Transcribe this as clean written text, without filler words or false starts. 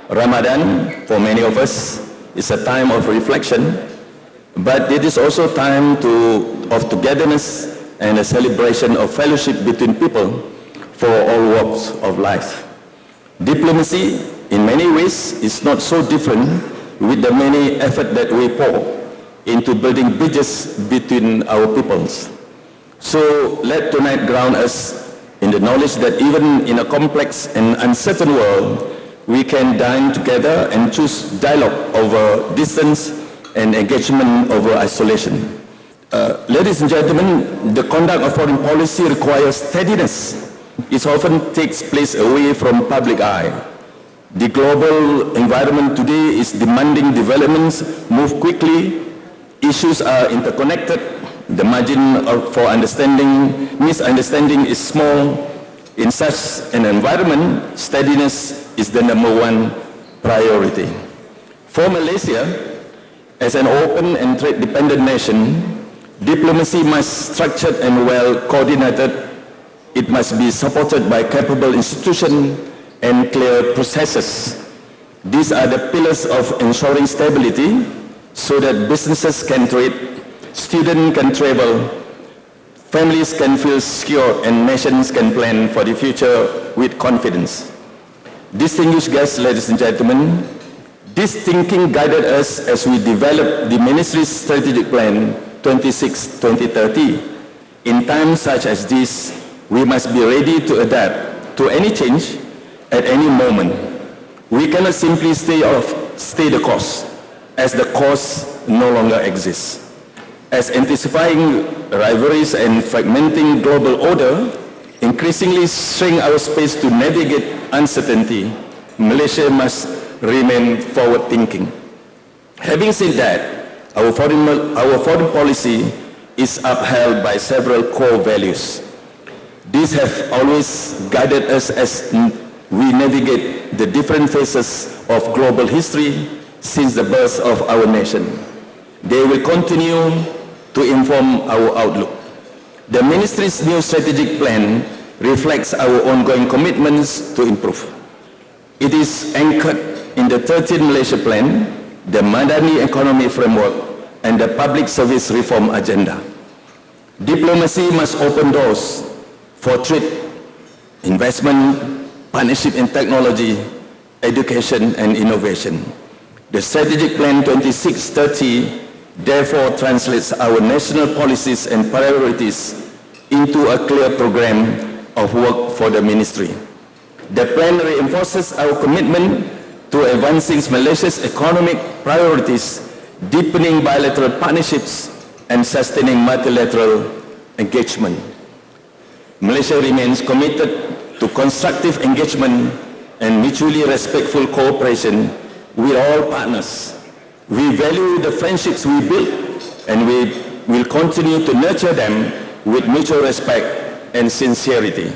Ramadan, for many of us, is a time of reflection, but it is also time of togetherness and a celebration of fellowship between people for all walks of life. Diplomacy, in many ways, is not so different with the many effort that we pour into building bridges between our peoples. So let tonight ground us in the knowledge that even in a complex and uncertain world, we can dine together and choose dialogue over distance and engagement over isolation. Ladies and gentlemen, the conduct of foreign policy requires steadiness. It often takes place away from public eye. The global environment today is demanding developments move quickly. Issues are interconnected. The margin for misunderstanding is small. In such an environment, steadiness is the #1 priority. For Malaysia, as an open and trade-dependent nation, diplomacy must be structured and well coordinated. It must be supported by capable institutions and clear processes. These are the pillars of ensuring stability so that businesses can trade, students can travel, families can feel secure, and nations can plan for the future with confidence. Distinguished guests, ladies and gentlemen, this thinking guided us as we developed the Ministry's Strategic Plan 26-2030. In times such as this, we must be ready to adapt to any change at any moment. We cannot simply stay the course, as the course no longer exists. As intensifying rivalries and fragmenting global order increasingly shrink our space to navigate uncertainty, Malaysia must remain forward-thinking. Having said that, our foreign policy is upheld by several core values. These have always guided us as we navigate the different phases of global history since the birth of our nation. They will continue to inform our outlook. The Ministry's new strategic plan reflects our ongoing commitments to improve. It is anchored in the 13th Malaysia Plan, the Madani Economy Framework, and the Public Service Reform Agenda. Diplomacy must open doors for trade, investment, partnership in technology, education, and innovation. The Strategic Plan 26-30 therefore translates our national policies and priorities into a clear program of work for the Ministry. The plan reinforces our commitment to advancing Malaysia's economic priorities, deepening bilateral partnerships, and sustaining multilateral engagement. Malaysia remains committed to constructive engagement and mutually respectful cooperation with all partners. We value the friendships we build, and we will continue to nurture them with mutual respect and sincerity.